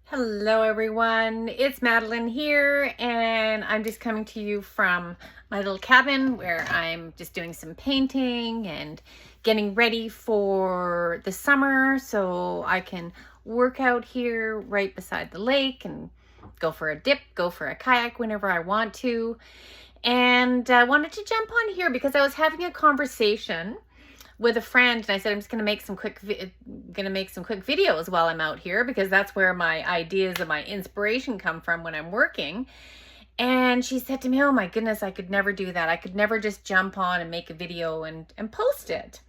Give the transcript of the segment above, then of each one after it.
Hello everyone, it's Madeline here, and I'm just coming to you from my little cabin where I'm just doing some painting and getting ready for the summer so I can work out here right beside the lake and go for a dip, go for a kayak whenever I want to. And I wanted to jump on here because I was having a conversation with a friend, and I said I'm just going to make some quick videos while I'm out here because that's where my ideas and my inspiration come from when I'm working. And she said to me, "Oh my goodness, I could never do that. I could never just jump on and make a video and post it."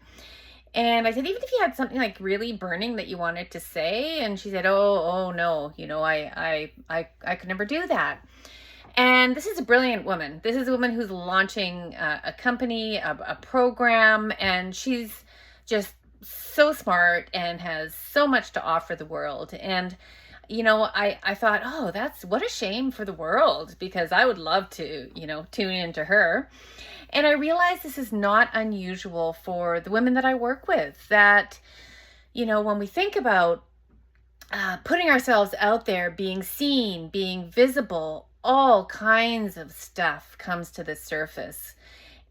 And I said, "Even if you had something like really burning that you wanted to say?" And she said, "Oh no, I could never do that." And this is a brilliant woman. This is a woman who's launching a company, a program, and she's just so smart and has so much to offer the world. And, I thought, oh, that's what a shame for the world, because I would love to, tune into her. And I realized this is not unusual for the women that I work with, that, when we think about putting ourselves out there, being seen, being visible, all kinds of stuff comes to the surface.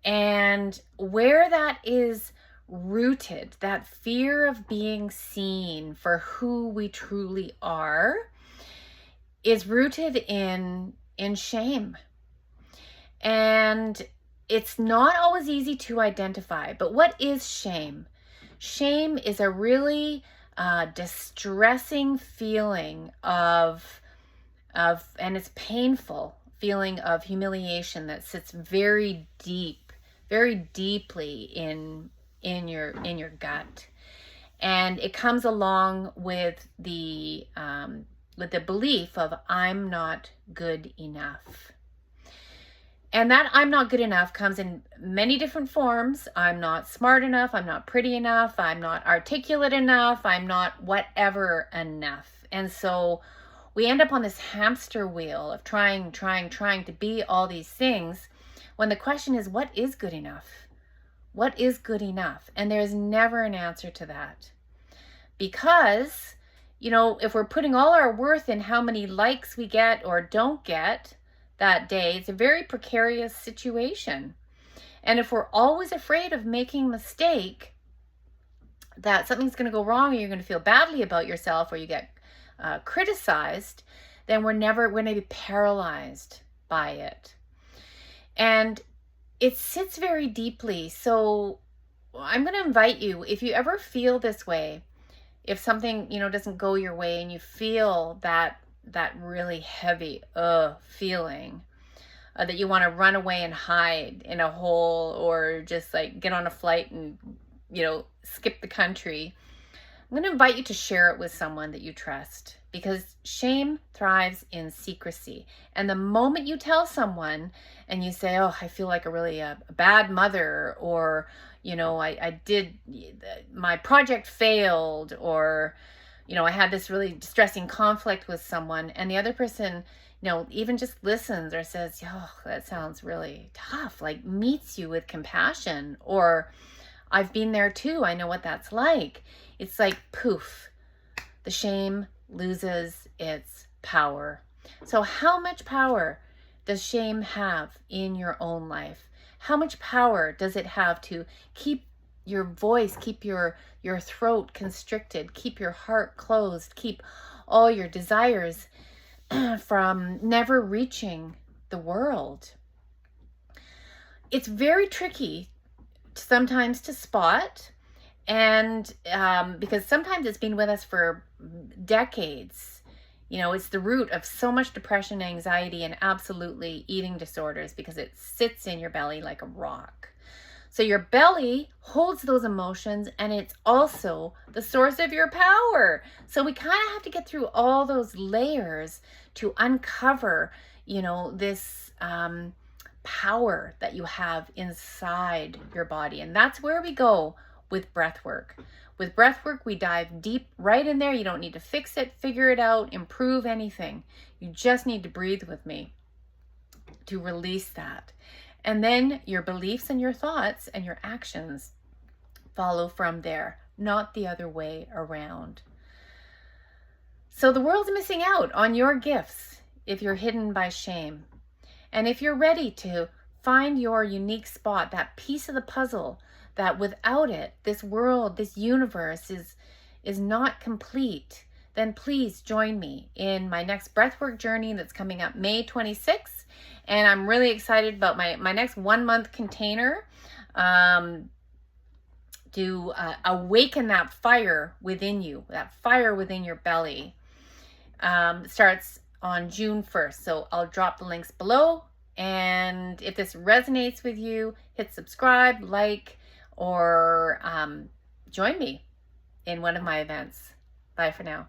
And where that is rooted, that fear of being seen for who we truly are, is rooted in shame. And it's not always easy to identify. But what is shame? Shame is a really distressing feeling of and it's painful feeling of humiliation that sits very deeply in your gut. And it comes along with the belief of I'm not good enough. And that I'm not good enough comes in many different forms. I'm not smart enough. I'm not pretty enough. I'm not articulate enough. I'm not whatever enough. And so we end up on this hamster wheel of trying to be all these things, when the question is, what is good enough? What is good enough? And there's never an answer to that. Because, if we're putting all our worth in how many likes we get or don't get that day, it's a very precarious situation. And if we're always afraid of making a mistake, that something's going to go wrong, or you're going to feel badly about yourself, or you get criticized, then we're going to be paralyzed by it. And it sits very deeply. So I'm going to invite you, if you ever feel this way, if something, doesn't go your way and you feel that really heavy feeling, that you want to run away and hide in a hole, or just like get on a flight and, skip the country, I'm going to invite you to share it with someone that you trust, because shame thrives in secrecy. And the moment you tell someone and you say, "Oh, I feel like a bad mother," or, I did, my project failed, or, I had this really distressing conflict with someone, and the other person, even just listens or says, "Oh, that sounds really tough," like meets you with compassion, or "I've been there too. I know what that's like." It's like poof, the shame loses its power. So how much power does shame have in your own life? How much power does it have to keep your voice, keep your throat constricted, keep your heart closed, keep all your desires from never reaching the world? It's very tricky sometimes to spot. And because sometimes it's been with us for decades. It's the root of so much depression, anxiety, and absolutely eating disorders, because it sits in your belly like a rock. So your belly holds those emotions, and it's also the source of your power. So we kind of have to get through all those layers to uncover, this power that you have inside your body. And that's where we go with breath work. With breath work, we dive deep right in there. You don't need to fix it, figure it out, improve anything. You just need to breathe with me to release that. And then your beliefs and your thoughts and your actions follow from there, not the other way around. So the world's missing out on your gifts if you're hidden by shame. And if you're ready to find your unique spot, that piece of the puzzle that without it, this world, this universe is not complete, then please join me in my next breathwork journey that's coming up May 26th. And I'm really excited about my next 1 month container to awaken that fire within you, that fire within your belly. Starts on June 1st. So I'll drop the links below. And if this resonates with you, hit subscribe, like, or join me in one of my events. Bye for now.